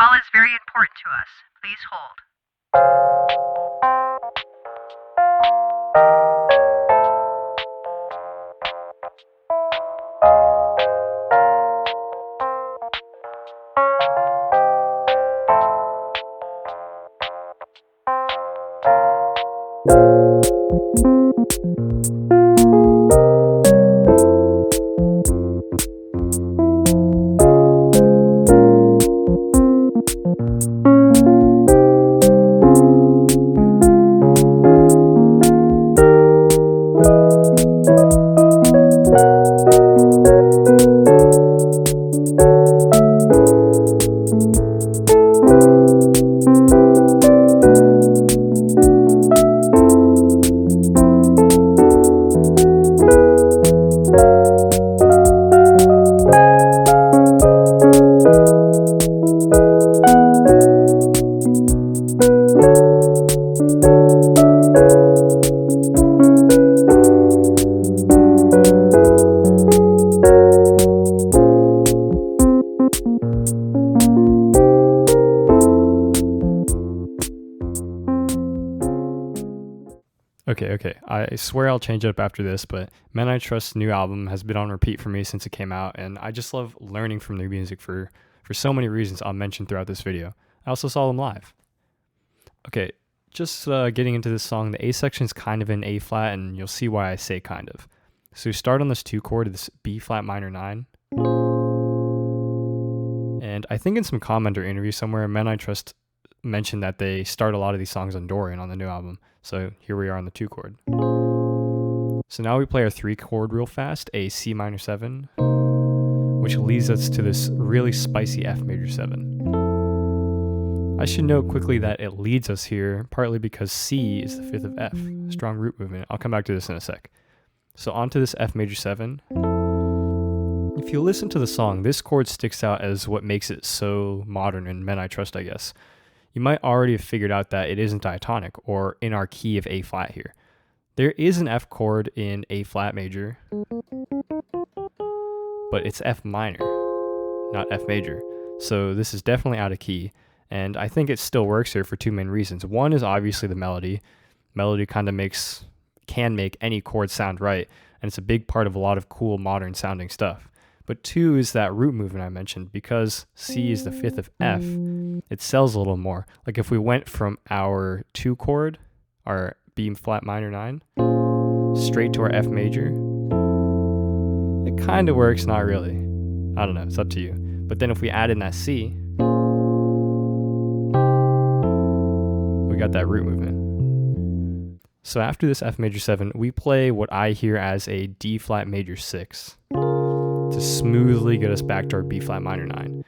call is very important to us. Please hold. Okay. I swear I'll change it up after this, but Men I Trust's new album has been on repeat for me since it came out, and I just love learning from their music for so many reasons I'll mention throughout this video. I also saw them live. Okay, just getting into this song, the A section is kind of in A flat, and you'll see why I say kind of. So we start on this 2 chord of this B flat minor 9. And I think in some comment or interview somewhere, Men I Trust mentioned that they start a lot of these songs on Dorian on the new album. So here we are on the 2 chord. So now we play our 3 chord real fast, a C minor 7, which leads us to this really spicy F major 7. I should note quickly that it leads us here partly because C is the 5th of F, strong root movement. I'll come back to this in a sec. So onto this F major 7. If you listen to the song, this chord sticks out as what makes it so modern in Men I Trust, I guess. You might already have figured out that it isn't diatonic or in our key of A flat here. There is an F chord in A flat major, but it's F minor, not F major. So this is definitely out of key, and I think it still works here for 2 main reasons. One is obviously the melody. Melody kind of can make any chord sound right, and it's a big part of a lot of cool modern sounding stuff. But 2 is that root movement I mentioned. Because C is the 5th of F, it sells a little more. Like if we went from our 2 chord, our B flat minor 9, straight to our F major, it kind of works, not really. I don't know, it's up to you. But then if we add in that C, we got that root movement. So after this F major 7, we play what I hear as a D flat major 6. To smoothly get us back to our B flat minor 9.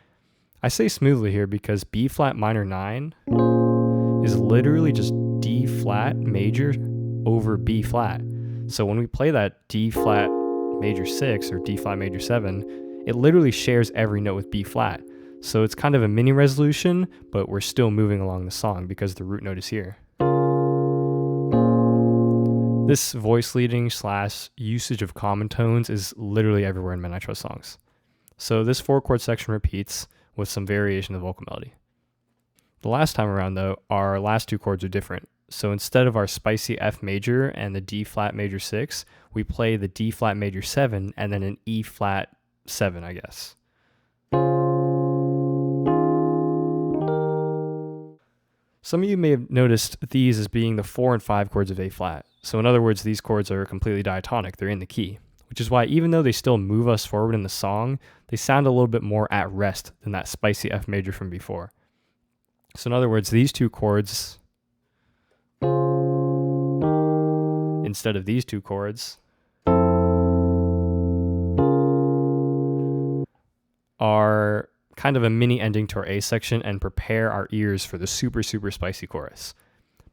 I say smoothly here because B flat minor 9 is literally just D flat major over B flat. So when we play that D flat major 6 or D flat major 7, it literally shares every note with B flat. So it's kind of a mini resolution, but we're still moving along the song because the root note is here. This voice leading / usage of common tones is literally everywhere in Men I Trust songs. So this 4 chord section repeats with some variation of the vocal melody. The last time around though, our last 2 chords are different. So instead of our spicy F major and the D flat major 6, we play the D flat major 7 and then an E flat 7, I guess. Some of you may have noticed these as being the 4 and 5 chords of A flat. So in other words, these chords are completely diatonic, they're in the key, which is why even though they still move us forward in the song, they sound a little bit more at rest than that spicy F major from before. So in other words, these 2 chords, instead of these 2 chords, are kind of a mini ending to our A section and prepare our ears for the super spicy chorus.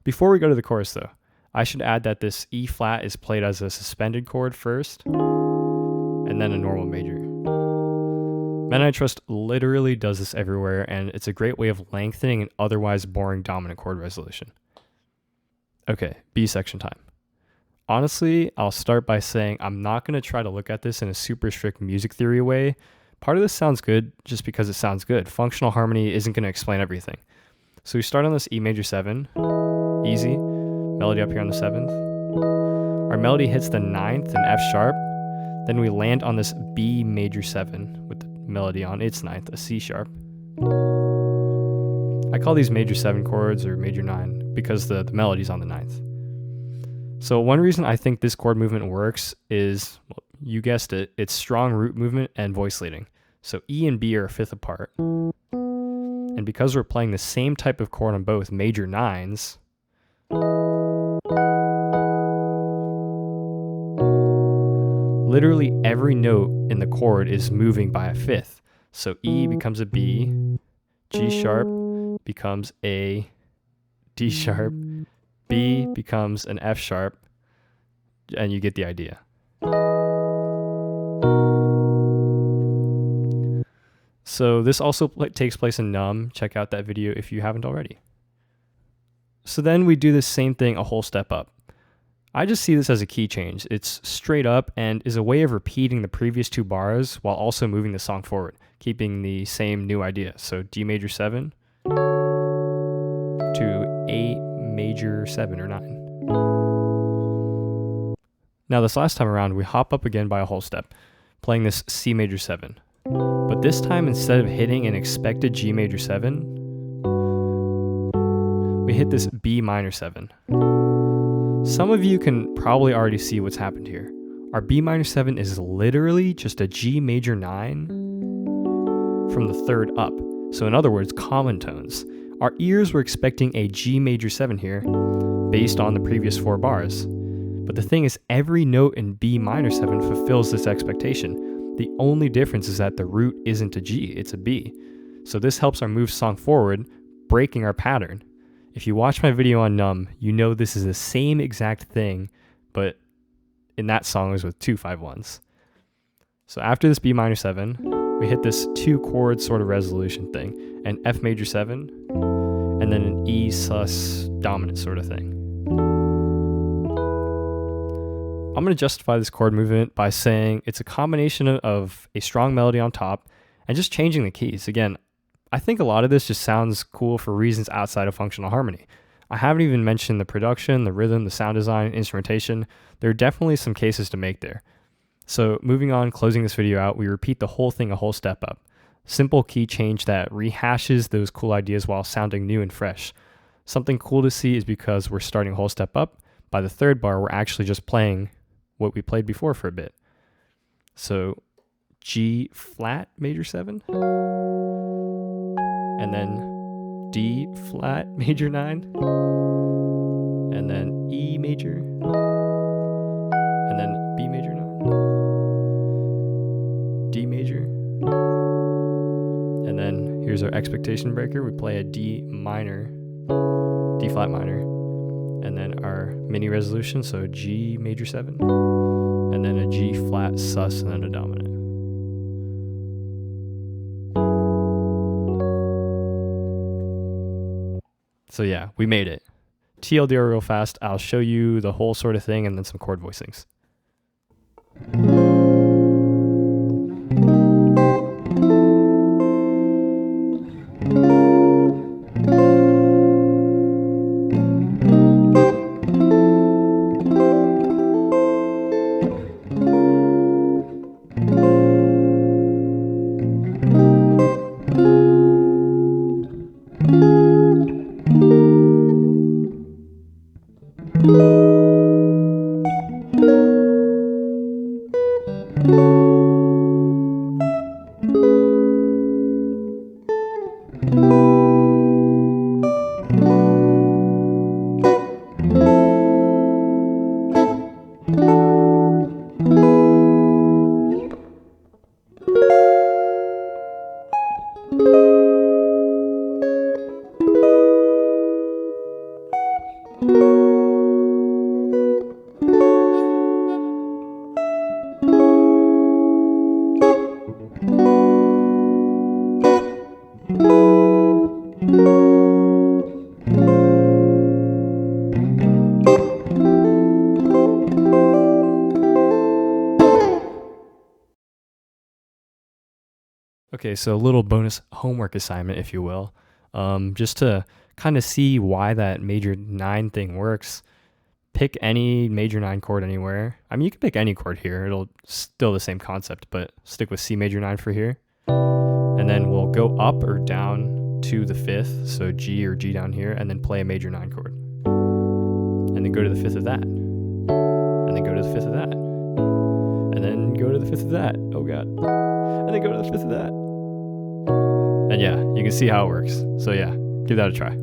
Before we go to the chorus though, I should add that this E flat is played as a suspended chord first, and then a normal major. Men I Trust literally does this everywhere, and it's a great way of lengthening an otherwise boring dominant chord resolution. Okay, B section time. Honestly, I'll start by saying I'm not going to try to look at this in a super strict music theory way, part of this sounds good just because it sounds good. Functional harmony isn't going to explain everything. So we start on this E major 7, easy, melody up here on the 7th. Our melody hits the 9th and F sharp, then we land on this B major 7 with the melody on its 9th, a C sharp. I call these major 7 chords or major 9 because the melody's on the 9th. So one reason I think this chord movement works is, well, you guessed it, it's strong root movement and voice leading. So E and B are a fifth apart. And because we're playing the same type of chord on both major 9s, literally every note in the chord is moving by a fifth. So E becomes a B, G sharp becomes a D sharp, B becomes an F sharp, and you get the idea. So this also takes place in Numb. Check out that video if you haven't already. So then we do the same thing a whole step up. I just see this as a key change. It's straight up and is a way of repeating the previous 2 bars while also moving the song forward, keeping the same new idea. So D major 7 to A major 7 or 9. Now this last time around, we hop up again by a whole step, playing this C major 7. But this time, instead of hitting an expected G major 7, we hit this B minor 7. Some of you can probably already see what's happened here. Our B minor 7 is literally just a G major 9 from the 3rd up. So in other words, common tones. Our ears were expecting a G major 7 here based on the previous 4 bars. But the thing is, every note in B minor 7 fulfills this expectation. The only difference is that the root isn't a G, it's a B. So this helps our move song forward, breaking our pattern. If you watch my video on Numb, you know this is the same exact thing, but in that song it was with 2 5/1s. So after this B minor 7, we hit this 2 chord sort of resolution thing, an F major 7, and then an E sus dominant sort of thing. I'm going to justify this chord movement by saying it's a combination of a strong melody on top and just changing the keys. Again, I think a lot of this just sounds cool for reasons outside of functional harmony. I haven't even mentioned the production, the rhythm, the sound design, instrumentation. There are definitely some cases to make there. So moving on, closing this video out, we repeat the whole thing a whole step up. Simple key change that rehashes those cool ideas while sounding new and fresh. Something cool to see is because we're starting a whole step up. By the 3rd bar, we're actually just playing what we played before for a bit. So G flat major 7, and then D flat major 9, and then E major, and then B major 9, D major, and then here's our expectation breaker. We play a D minor, D flat minor, and then our mini resolution, so G major 7, and then a G flat sus, and then a dominant. So yeah, we made it. TLDR real fast, I'll show you the whole sort of thing and then some chord voicings. Okay, so a little bonus homework assignment, if you will, just to kind of see why that major 9 thing works. Pick any major 9 chord anywhere. I mean, you can pick any chord here. It'll still the same concept, but stick with C major 9 for here. And then we'll go up or down to the 5th, so G or G down here, and then play a major 9 chord. And then go to the 5th of that. And then go to the 5th of that. And then go to the 5th of that. Oh god. And then go to the 5th of that. And yeah, you can see how it works. So yeah, give that a try.